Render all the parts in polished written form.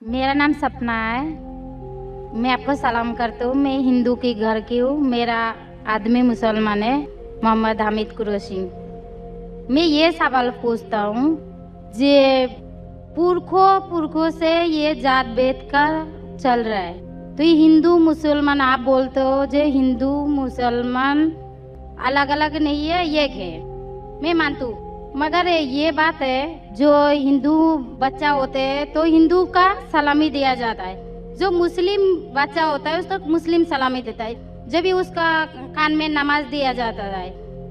मेरा नाम सपना है। मैं आपको सलाम करती हूँ। मैं हिंदू की घर की हूँ। मेरा आदमी मुसलमान है, मोहम्मद हामिद कुरैशी। मैं ये सवाल पूछता हूँ, जे पुरखों से ये जात भेद का चल रहा है, तो ये हिंदू मुसलमान आप बोलते हो, जो हिंदू मुसलमान अलग अलग नहीं है, एक है। मैं मानती हूँ, मगर ये बात है, जो हिंदू बच्चा होते हैं तो हिंदू का सलामी दिया जाता है, जो मुस्लिम बच्चा होता है उसको मुस्लिम सलामी देता है। जब भी उसका कान में नमाज दिया जाता है,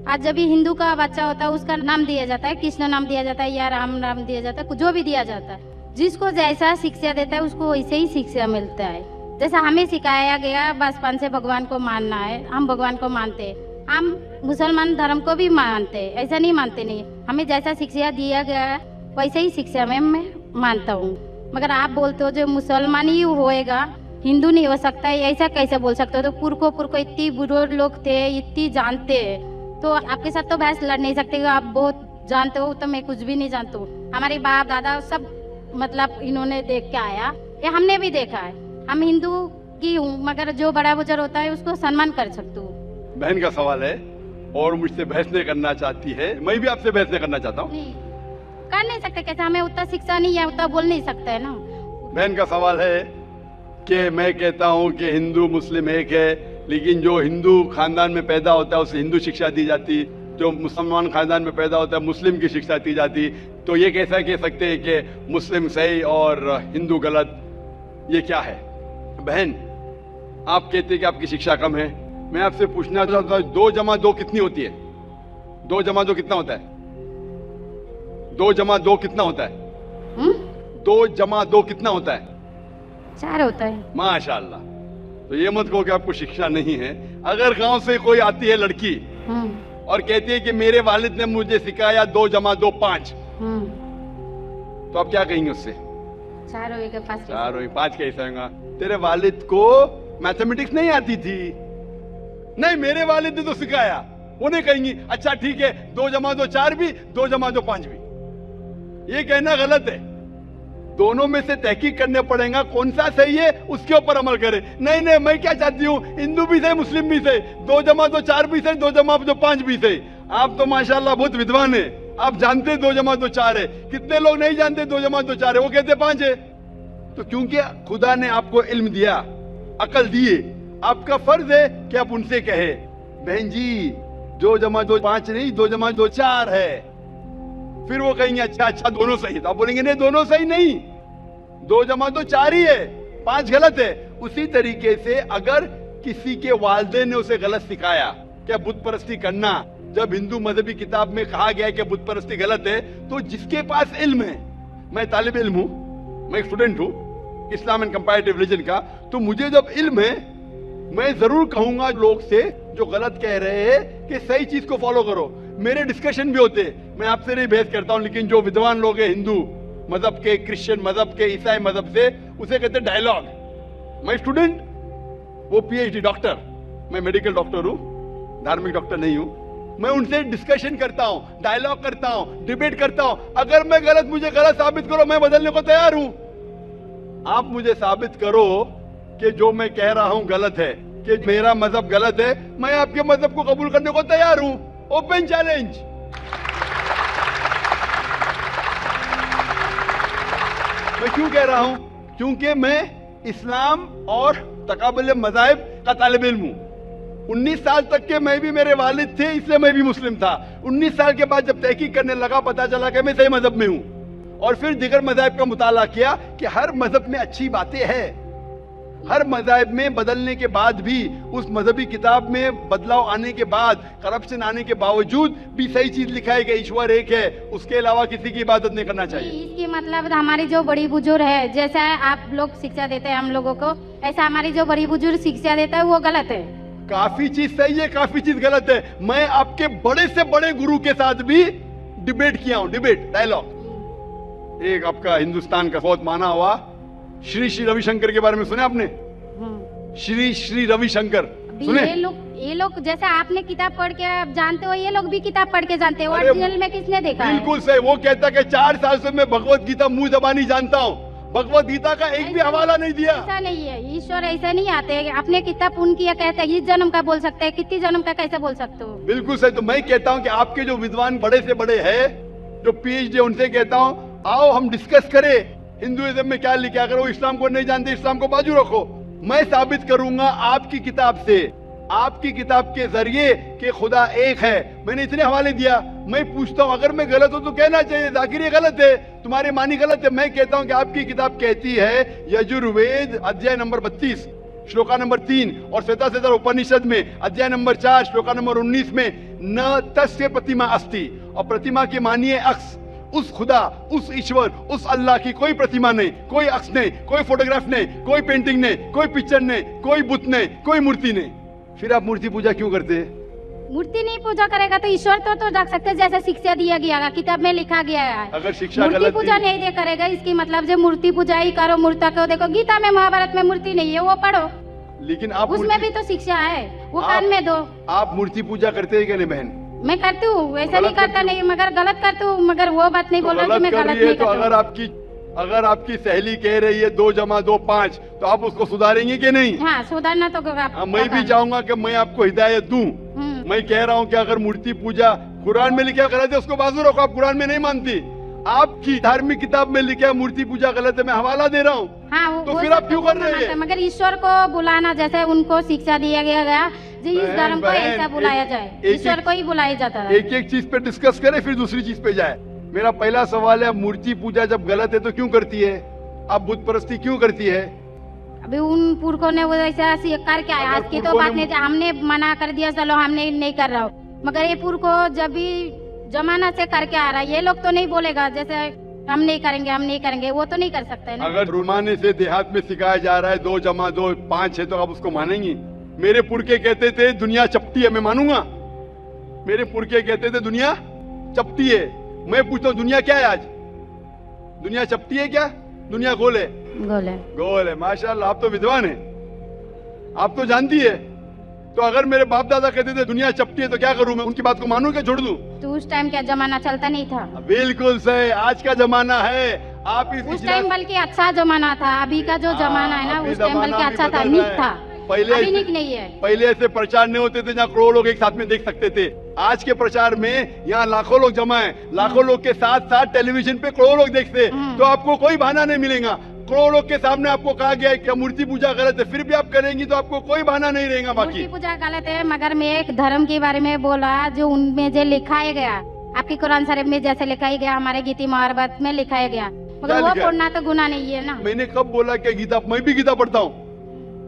आज जब भी हिंदू का बच्चा होता है उसका नाम दिया जाता है, कृष्ण नाम दिया जाता है या राम नाम दिया जाता है, जो भी दिया जाता है। जिसको जैसा शिक्षा देता है उसको वैसे ही शिक्षा मिलता है। जैसा हमें सिखाया गया बचपन से भगवान को मानना है, हम भगवान को मानते हैं। हम मुसलमान धर्म को भी मानते हैं, ऐसा नहीं मानते नहीं। हमें जैसा शिक्षा दिया गया है वैसे ही शिक्षा में मैं मानता हूँ। मगर आप बोलते हो जो मुसलमान ही होएगा, हिंदू नहीं हो सकता है, ऐसा कैसे बोल सकते हो? तो पुरखों इतनी बुजुर्ग लोग थे, इतनी जानते हैं, तो आपके साथ तो बहस लड़ नहीं सकते। आप बहुत जानते हो, तो मैं कुछ भी नहीं जानती हूँ। हमारे बाप दादा सब मतलब इन्होंने देख के आया, ये हमने भी देखा है। हम हिंदू की हूँ, मगर जो बड़ा बुजुर्ग होता है उसको सम्मान कर सकती हूँ। बहन का सवाल है और मुझसे बहस नहीं करना चाहती है, मैं भी आपसे बहस नहीं करना चाहता हूँ। नहीं कर नहीं सकते, कैसे? हमें उतना शिक्षा नहीं है, उतना बोल नहीं सकते है ना। बहन का सवाल है कि मैं कहता हूँ कि हिंदू मुस्लिम एक है, लेकिन जो हिंदू खानदान में पैदा होता है उसे हिंदू शिक्षा दी जाती, जो मुसलमान खानदान में पैदा होता है मुस्लिम की शिक्षा दी जाती। तो ये कैसा कह सकते हैं कि मुस्लिम सही और हिंदू गलत? ये क्या है? बहन, आप कहते हैं कि आपकी शिक्षा कम है। मैं आपसे पूछना चाहता हूँ, 2 जमा 2 कितनी होती है? 2 जमा 2 कितना होता है? 2 जमा 2 कितना होता है? 2 जमा 2 कितना होता है? 4 होता है। माशाल्लाह। तो ये मत कहो कि आपको शिक्षा नहीं है। अगर गांव से कोई आती है लड़की और कहती है कि मेरे वालिद ने मुझे सिखाया 2 जमा 2 5, तो आप क्या कहेंगे उससे? 4 होएगा 5। 4 होगी, 5 कैसे होगा? तेरे वालिद को मैथमेटिक्स नहीं आती थी? नहीं, मेरे वालिद ने तो सिखाया। वो नहीं कहेंगी अच्छा ठीक है 2 जमा 2 4 भी, 2 जमा 2 5 भी। ये कहना गलत है। दोनों में से तहकीक करने पड़ेगा, कौन सा सही है उसके ऊपर अमल करें। नहीं, मैं क्या चाहती हूँ, हिंदू भी सही मुस्लिम भी सही, 2 जमा 2 4 भी सही, 2 जमा 2 5 भी सही। आप तो माशाल्लाह बहुत विद्वान है, आप जानते 2 जमा 2 4 है। कितने लोग नहीं जानते 2 जमा 2 4 है, वो कहते 5 है। तो क्योंकि खुदा ने आपको इल्म दिया, अकल दिए, आपका फर्ज है कि आप उनसे कहे बहन जी 2 जमा 2 5 नहीं, 2 जमा 2 4 है। फिर वो कहेंगे अच्छा दोनों सही है, तो आप बोलेंगे नहीं दोनों सही नहीं, 2 जमा 2 4 ही है, 5 गलत है। उसी तरीके से अगर किसी के वालिदैन ने उसे गलत सिखाया क्या बुत परस्ती करना, जब हिंदू मजहबी किताब में कहा गया है कि बुत परस्ती गलत है, तो जिसके पास इल्म है, मैं तालिब इल्म हूं, मैं एक स्टूडेंट हूं इस्लाम एंड कंपैरेटिव रिलीजन का, तो मुझे जब इल्म है मैं जरूर कहूंगा लोग से जो गलत कह रहे हैं कि सही चीज को फॉलो करो। मेरे डिस्कशन भी होते हैं, मैं आपसे नहीं बहस करता हूं, लेकिन जो विद्वान लोग हैं हिंदू मजहब के, क्रिश्चियन मजहब के, ईसाई मजहब से, उसे कहते हैं डायलॉग। मैं स्टूडेंट, वो पीएचडी डॉक्टर, मैं मेडिकल डॉक्टर हूं, धार्मिक डॉक्टर नहीं हूं। मैं उनसे डिस्कशन करता हूं, डायलॉग करता हूं, डिबेट करता हूं। अगर मैं गलत, मुझे गलत साबित करो, मैं बदलने को तैयार हूं। आप मुझे साबित करो कि जो मैं कह रहा हूं गलत है, कि मेरा मजहब गलत है, मैं आपके मजहब को कबूल करने को तैयार हूं। Open challenge. मैं क्यों कह रहा हूं? क्योंकि मैं इस्लाम और तकाबुल मज़ाहिब का तालिब इल्म हूं। 19 साल तक के मैं भी, मेरे वालिद थे इसलिए मैं भी मुस्लिम था। 19 साल के बाद जब तहकीक करने लगा, पता चला कि मैं सही मजहब में हूं, और फिर दीगर मज़ाहिब का मुताला किया कि हर मजहब में अच्छी बातें हैं। हर मज़ाहिब में बदलने के बाद भी, उस मजहबी किताब में बदलाव आने के बाद, करप्शन आने के बावजूद भी सही चीज लिखा है कि ईश्वर एक है, उसके अलावा किसी की इबादत नहीं करना चाहिए। इसकी मतलब हमारी जो बड़ी बुजुर्ग है, जैसा आप लोग शिक्षा देते हैं हम लोगों को, ऐसा हमारी जो बड़ी बुजुर्ग शिक्षा देता है वो गलत है। काफी चीज सही है, काफी चीज गलत है। मैं आपके बड़े से बड़े गुरु के साथ भी डिबेट किया हूं, डिबेट डायलॉग। एक आपका हिंदुस्तान का बहुत माना हुआ श्री रविशंकर के बारे में सुने आपने? श्री रविशंकर सुने? ये लोग जैसे आपने किताब पढ़ के जानते हो, ये लोग भी किताब पढ़ के जानते हो। ओरिजिनल में किसने देखा है? बिल्कुल सही। वो कहता है कि 4 साल से मैं भगवत गीता मुंह जबानी जानता हूँ। भगवत गीता का एक भी हवाला नहीं दिया। ऐसा नहीं है, ईश्वर ऐसे नहीं आते। अपने कितना पुण्य किया कहते हैं, इस जन्म का बोल सकते हैं, कितनी जन्म का कैसे बोल सकते हो? बिल्कुल सही। तो मैं कहता हूँ कि आपके जो विद्वान बड़े से बड़े हैं, जो पीएचडी, उनसे कहता हूँ आओ हम डिस्कस करें हिंदुइज्म में क्या लिखा। अगर वो इस्लाम को नहीं जानते, इस्लाम को बाजू रखो। मैं साबित करूंगा आपकी किताब से, आपकी किताब के जरिए कि खुदा एक है। मैंने इतने हवाले दिया। मैं पूछता हूँ अगर मैं गलत हूं तो कहना चाहिए जाकिर ये गलत है, तुम्हारे मानी गलत है। मैं कहता हूँ कि आपकी किताब कहती है यजुर्वेद अध्याय नंबर 32 श्लोका नंबर 3 और श्वेताश्वेतर उपनिषद में अध्याय नंबर 4 श्लोका नंबर 19 में न तस्य प्रतिमा अस्ति, और प्रतिमा की मानिए अक्स। उस खुदा, उस ईश्वर, उस अल्लाह की कोई प्रतिमा नहीं, कोई अक्स नहीं, कोई फोटोग्राफ नहीं, कोई पेंटिंग नहीं, कोई पिक्चर नहीं, कोई बुत नहीं, कोई मूर्ति नहीं। फिर आप मूर्ति पूजा क्यों करते हैं? मूर्ति नहीं पूजा करेगा तो ईश्वर तो रख सकते हैं, जैसे शिक्षा दिया गया है, किताब में लिखा गया है। अगर शिक्षा मूर्ति गलत पूजा नहीं दे करेगा, इसकी मतलब जो मूर्ति पूजा ही करो, मूर्ता को देखो गीता में महाभारत में मूर्ति नहीं है, वो पढ़ो, लेकिन आप उसमें भी तो शिक्षा है, वो कान में दो। आप मूर्ति पूजा करते हैं क्या नहीं बहन? मैं करती हूँ, वैसा नहीं करता नहीं, मगर गलत करती हूँ, मगर वो बात नहीं बोल रहा कि मैं गलत नहीं तो करती। अगर आपकी सहेली कह रही है 2 + 2 5, तो आप उसको सुधारेंगे कि नहीं? हाँ, सुधारना तो मैं भी चाहूंगा कि मैं आपको हिदायत दूं। मैं कह रहा हूं कि अगर मूर्ति पूजा कुरान में लिखा गलत है, उसको बाजू रखो। आप कुरान में नहीं मानती, आपकी धार्मिक किताब में लिखा है मूर्ति पूजा गलत है, मैं हवाला दे रहा हूँ। हाँ, तो फिर आप क्यों कर रहे हैं? मगर ईश्वर को बुलाना, जैसे उनको शिक्षा दिया गया जी, इस धर्म को ऐसा बुलाया जाए, ईश्वर को ही बुलाया जाता है। एक एक चीज पे डिस्कस करें, फिर दूसरी चीज पे जाए। मेरा पहला सवाल है, मूर्ति पूजा जब गलत है तो क्यों करती है? आप बुत परस्ती क्यों करती है? अभी उन पुरखों ने वो ऐसा करके आया, आज की तो बात नहीं, हमने मना कर दिया, चलो हमने नहीं कर रहा हूँ, मगर ये पुरखों जब भी जमाना से करके आ रहा है, ये लोग तो नहीं बोलेगा जैसे हम नहीं करेंगे, हम नहीं करेंगे, वो तो नहीं कर सकते है ना। अगर रुमाने से देहात में सिखाया जा रहा है 2 + 2 5 है, तो आप उसको मानेंगी? मेरे पुरखे कहते थे दुनिया चपटी है, मैं मानूंगा? मेरे पुरखे कहते थे दुनिया चपटी है। मैं पूछता हूँ दुनिया क्या है आज? दुनिया चपटी है क्या? दुनिया गोल है? गोल है। गोल है। माशाल्लाह, आप तो विद्वान है, आप तो जानती है। तो अगर मेरे बाप दादा कहते थे दुनिया चपटी है, तो क्या करूं मैं? उनकी बात को मानूं क्या छोड़ दूं? तो उस टाइम क्या जमाना चलता नहीं था? बिल्कुल सही, आज का जमाना है। आप उस टाइम बल्कि अच्छा जमाना था, अभी का जो जमाना है ना, उस टाइम बल्कि अच्छा था, नीक था। पहले अभी नीक नहीं है। पहले ऐसे प्रचार नहीं होते थे जहाँ करोड़ों लोग एक साथ में देख सकते थे। आज के प्रचार में यहाँ लाखों लोग जमा है, लाखों लोग के साथ साथ टेलीविजन पे करोड़ों लोग देखते, तो आपको कोई बहाना नहीं मिलेगा। करोड़ों लोग के सामने आपको कहा गया है कि मूर्ति पूजा गलत है, फिर भी आप करेंगी तो आपको कोई बहाना नहीं रहेगा। बाकी मूर्ति पूजा गलत है, मगर मैं एक धर्म के बारे में बोला जो उनमें जो लिखाया गया, आपकी कुरान शरीफ में जैसे लिखाया गया, हमारे गीता महाभारत में लिखाया गया, मगर वो पढ़ना तो गुनाह नहीं है ना। मैंने कब बोला कि गीता, मैं भी गीता पढ़ता हूँ?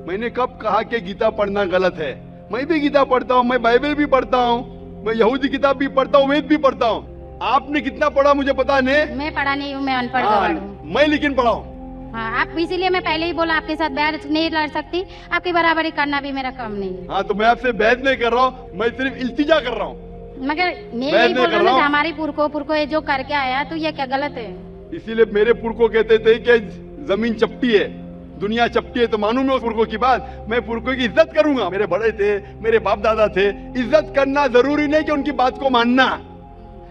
मैंने कब कहा कि गीता पढ़ना गलत है? मैं भी गीता पढ़ता हूँ, मैं बाइबल भी पढ़ता हूँ, मैं यहूदी किताब भी पढ़ता हूँ, वेद भी पढ़ता हूँ। आपने कितना पढ़ा मुझे पता नहीं, मैं पढ़ा नहीं हूँ, मैं अनपढ़ हूँ। मैं लेकिन पढ़ा हूँ। हाँ, आप इसीलिए मैं पहले ही बोला आपके साथ बहस नहीं लड़ सकती, आपकी बराबरी करना भी मेरा काम नहीं है। हाँ, तो मैं आपसे बहस नहीं कर रहा हूँ, मैं सिर्फ इल्तिजा कर रहा हूँ। मगर मैं यही बोल रहा हूँ हमारी पुरखों ये जो करके आया, तो ये क्या गलत है? इसीलिए मेरे पुरखों कहते थे कि जमीन चपटी है, दुनिया चपटी है, तो मानू मैं उस पुरखों की बात। मैं पुरखों की इज्जत करूंगा, मेरे बड़े थे, मेरे बाप दादा थे। इज्जत करना जरूरी नहीं कि उनकी बात को मानना।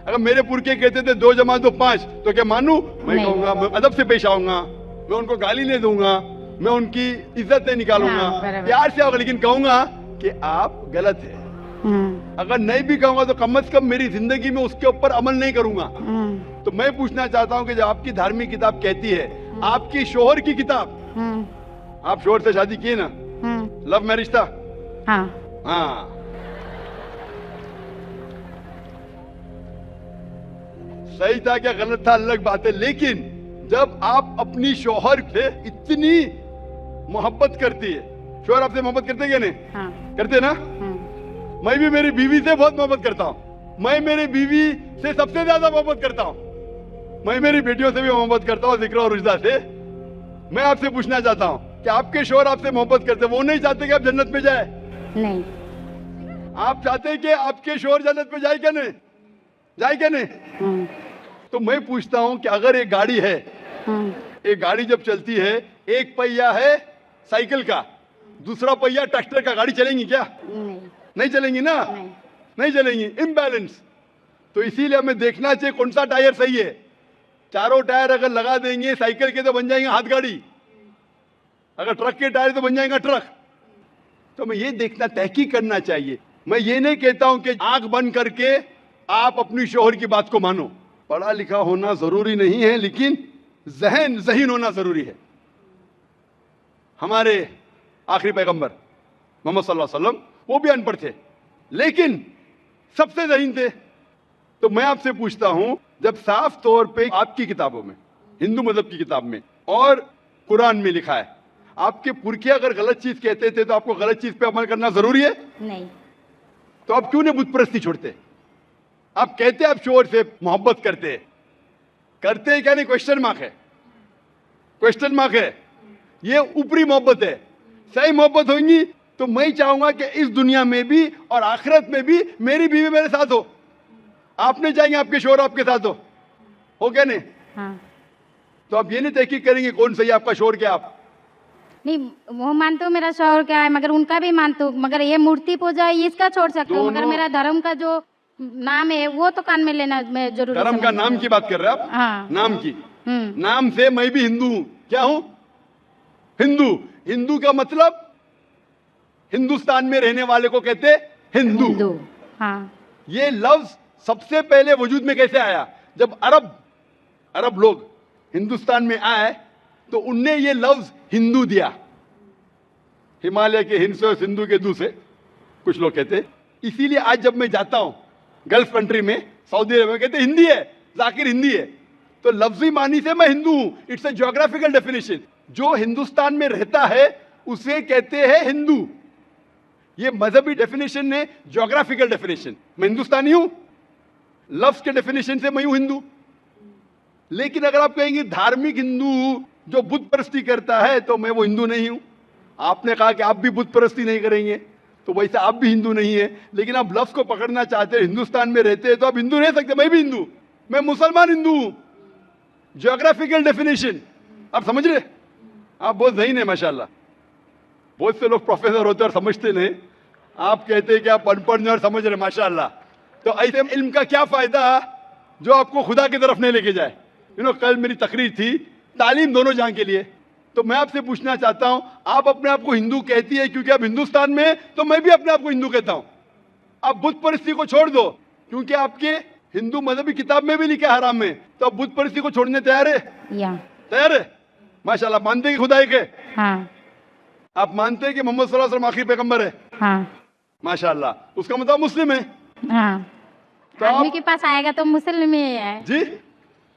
अगर मेरे पुरखे कहते थे 2 + 2 5, तो क्या मानू? मैं कहूंगा, मैं अदब से पेश आऊंगा, मैं उनको गाली नहीं दूंगा, मैं उनकी इज्जत नहीं निकालूंगा, प्यार से आऊंगा, लेकिन कहूंगा कि आप गलत है। अगर नहीं भी कहूंगा तो कम से कम मेरी जिंदगी में उसके ऊपर अमल नहीं करूंगा। तो मैं पूछना चाहता हूं कि जब आपकी धार्मिक किताब कहती है, आपकी शोहर की किताब, आप शोहर से शादी किए ना? लव मैरिज था? हाँ। सही था क्या गलत था अलग बात है, लेकिन जब आप अपनी शोहर से इतनी मोहब्बत करती है, शोहर आपसे मोहब्बत करते क्या नहीं? करते ना? मैं भी मेरी बीवी से बहुत मोहब्बत करता हूँ। मैं मेरी बीवी से सबसे ज्यादा मोहब्बत करता हूँ। मैं मेरी बेटियों से भी मोहब्बत करता हूँ, जिक्र और रुजदा से। मैं आपसे पूछना चाहता हूँ कि आपके शोहर आपसे मोहब्बत करते, वो नहीं चाहते कि आप जन्नत में जाए? नहीं। आप चाहते हैं कि आपके शोहर जन्नत में जाए क्या नहीं? जाए क्या नहीं? तो मैं पूछता हूँ कि अगर एक गाड़ी है, एक गाड़ी जब चलती है, एक पहिया है साइकिल का, दूसरा पहिया ट्रैक्टर का, गाड़ी चलेंगी क्या? नहीं चलेंगी ना? नहीं चलेंगी, इम्बैलेंस। तो इसीलिए हमें देखना चाहिए कौन सा टायर सही है, चारों टायर अगर लगा देंगे साइकिल के तो बन जाएंगे हाथ गाड़ी, अगर ट्रक के टायर तो बन जाएगा ट्रक। तो मैं ये देखना, तहकीक करना चाहिए। मैं ये नहीं कहता हूं कि आंख बंद करके आप अपनी शोहर की बात को मानो। पढ़ा लिखा होना जरूरी नहीं है, लेकिन ज़हीन होना जरूरी है। हमारे आखिरी पैगंबर मोहम्मद सल्लल्लाहु अलैहि वसल्लम वो भी अनपढ़ थे, लेकिन सबसे ज़हीन थे। तो मैं आपसे पूछता हूं, जब साफ तौर पे आपकी किताबों में, हिंदू मजहब की किताब में और कुरान में लिखा है, आपके पुरखे अगर गलत चीज कहते थे तो आपको गलत चीज पे अमल करना जरूरी है? नहीं। तो आप क्यों नहीं बुत परस्ती छोड़ते? आप कहते आप शोर से मोहब्बत करते हैं क्या? नहीं, क्वेश्चन मार्क है, क्वेश्चन मार्क है। ये ऊपरी मोहब्बत है। सही मोहब्बत होगी तो मैं चाहूंगा कि इस दुनिया में भी और आखिरत में भी मेरी बीवी मेरे साथ हो। आप नहीं चाहेंगे आपके शोहर आपके साथ हो क्या? नहीं। हाँ। तो आप ये नहीं तहकीक करेंगे कौन सही आपका शोहर क्या? आप नहीं, वो मानते हो मेरा शोहर क्या है, मगर उनका भी मानते हो, मगर ये मूर्ति पूजा इसका छोड़ सकते हो, मगर मेरा धर्म का जो नाम है वो तो कान में लेना मैं जरूरी। धर्म का नाम की बात कर रहे हैं आप? हाँ। नाम की। नाम से मैं भी हिंदू हूं। क्या हूं? हिंदू। हिंदू का मतलब हिंदुस्तान में रहने वाले को कहते हिंदू। हाँ। ये लफ्ज सबसे पहले वजूद में कैसे आया? जब अरब लोग हिंदुस्तान में आए तो उनने ये लफ्ज हिंदू दिया। हिमालय के हिंद से और सिंधु के दू से कुछ लोग कहते। इसीलिए आज जब मैं जाता हूं गल्फ कंट्री में, सऊदी अरब में, कहते हिंदी है, जाकिर हिंदी है। तो लफ्जी मानी से मैं हिंदू हूं। It's a geographical definition. जो हिंदुस्तान में रहता है उसे कहते हैं हिंदू। ये मजहबी डेफिनेशन है, ज्योग्राफिकल डेफिनेशन। मैं हिंदुस्तानी हूं, लफ्ज के डेफिनेशन से मैं हूं हिंदू। लेकिन अगर आप कहेंगे धार्मिक हिंदू जो बुत परस्ती करता है तो मैं वो हिंदू नहीं हूं। आपने कहा कि आप भी बुत परस्ती नहीं करेंगे, तो वैसे आप भी हिंदू नहीं है। लेकिन आप लफ्ज को पकड़ना चाहते हैं, हिंदुस्तान में रहते हैं तो आप हिंदू रह सकते। मैं भी हिंदू, मैं मुसलमान हिंदू हूं। ज्योग्राफिकल डेफिनेशन आप समझ रहे? आप बहुत ज़हीन है माशाल्लाह। बहुत से लोग प्रोफेसर होते और समझते नहीं। आप कहते हैं कि आप अनपढ़ नहीं और समझ रहे, माशाल्लाह। तो ऐसे इल्म का क्या फायदा जो आपको खुदा की तरफ नहीं लेके जाए? कल मेरी तकरीर थी तालीम दोनों जहां के लिए। तो मैं आपसे पूछना चाहता हूं, आप अपने आप को हिंदू कहती है क्योंकि आप हिंदुस्तान में हैं, तो मैं भी अपने आप को हिंदू कहता हूं। आप बुत परस्ती को छोड़ दो क्योंकि आपके हिंदू मजहबी किताब में भी लिखा है हराम में, तो आप बुत परस्ती को छोड़ने तैयार है? तैयार है? माशाल्लाह। मानते हैं कि खुदा एक है? हाँ। आप मानते हैं कि मोहम्मद सल्लल्लाहु अलैहि वसल्लम आखिरी पैगंबर है? हाँ। माशाल्लाह। उसका मतलब मुस्लिम है? हाँ। तो आदमी के पास आएगा तो मुस्लिम ही है जी।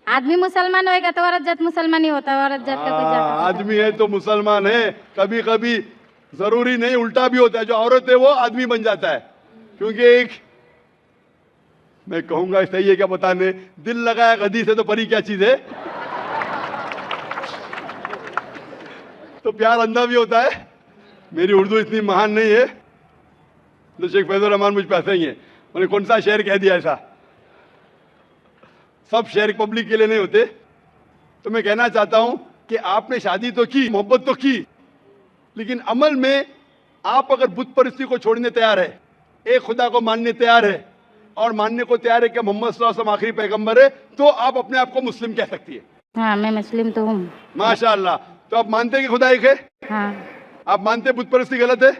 आदमी मुसलमान होएगा तो औरत जात मुसलमान ही होता है। औरत जात का कोई जात आदमी है तो मुसलमान है। कभी कभी जरूरी नहीं, उल्टा भी होता है। जो औरत है वो आदमी बन जाता है। क्योंकि एक मैं कहूंगा सही है क्या बताने, दिल लगाया गधी से तो परी क्या चीज है। तो प्यार अंधा भी होता है। मेरी उर्दू इतनी महान नहीं है तो शेख फैजुर रहमान मुझ पे हंसेंगे, उन्हें कौन सा शेर कह दिया ऐसा। सब शेर पब्लिक के लिए नहीं होते। तो मैं कहना चाहता हूं कि आपने शादी तो की, मोहब्बत तो की, लेकिन अमल में आप अगर बुत परस्ती को छोड़ने तैयार है, एक खुदा को मानने तैयार है और मानने को तैयार है कि मोहम्मद सल्लल्लाहु अलैहि वसल्लम आखिरी पैगंबर है, तो आप अपने आप को मुस्लिम कह सकती है। हाँ, मैं मुस्लिम तो हूँ। माशाअल्लाह। तो आप मानते हैं कि खुदा एक है? हाँ। आप मानते हैं बुत परस्ती गलत है?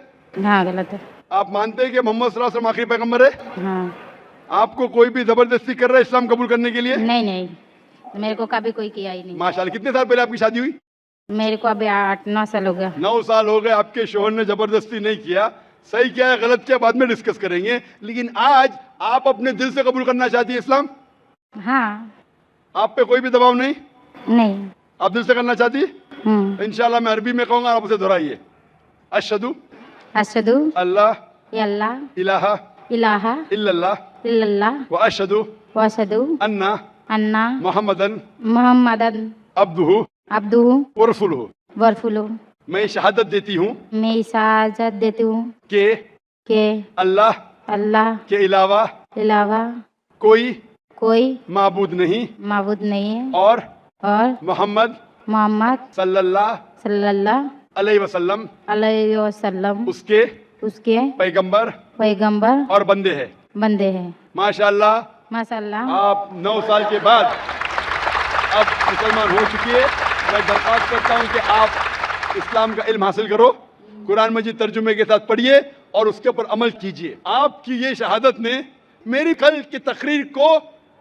हाँ, गलत है। आप मानते हैं कि मोहम्मद सल्लल्लाहु अलैहि वसल्लम आखिरी पैगंबर है? हाँ। आपको कोई भी जबरदस्ती कर रहा है इस्लाम कबूल करने के लिए? नहीं, मेरे को कभी कोई किया ही नहीं। माशाल्लाह। कितने साल पहले आपकी शादी हुई? मेरे को अभी 8-9 साल हो गया। 9 साल हो गए। आपके शोहर ने जबरदस्ती नहीं किया। सही क्या है गलत क्या बाद में डिस्कस करेंगे, लेकिन आज आप अपने दिल से कबूल करना चाहती है इस्लाम? हाँ। आप पे कोई भी दबाव नहीं? नहीं। आप दिल से करना चाहती है? इंशाल्लाह मैं अरबी में कहूंगा, आप उसे दोहराइए। अशहदु अल्लाह इलाहा इल्लल्लाह व अशहदु अन्ना मुहम्मदन अब्दुहु व रसूलुहु। मैं शहादत देती हूँ कि अल्लाह के अलावा कोई माबूद नहीं है और मोहम्मद सल्लल्लाहु अलैहि वसल्लम उसके पैगंबर और बंदे हैं। माशाल्लाह। आप 9 साल के बाद अब मुसलमान हो चुकी है। मैं दरख्वास्त करता हूँ कि आप इस्लाम का इल्म हासिल करो, कुरान मजीद तर्जुमे के साथ पढ़िए और उसके ऊपर अमल कीजिए। आपकी ये शहादत ने मेरी कल की तकरीर को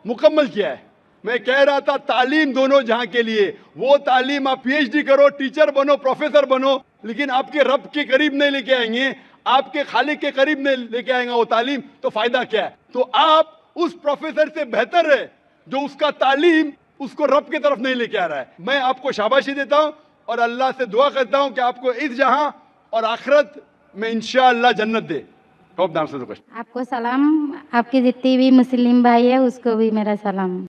मुकम्मल किया है। मैं कह रहा था तालीम दोनों जहां के लिए, वो तालीम आप पीएचडी करो, टीचर बनो, प्रोफेसर बनो, लेकिन आपके रब के करीब नहीं लेके आएंगे, आपके खालिक के करीब नहीं लेके आएंगे वो तालीम, तो फायदा क्या है? तो आप उस प्रोफेसर से बेहतर है जो उसका तालीम उसको रब की तरफ नहीं लेके आ रहा है। मैं आपको शाबाशी देता हूं और अल्लाह से दुआ करता हूं कि आपको इस जहां और आखिरत में इंशाअल्लाह जन्नत दे। होप नाम से आपको सलाम, आपकी जितनी भी मुस्लिम भाई है उसको भी मेरा सलाम।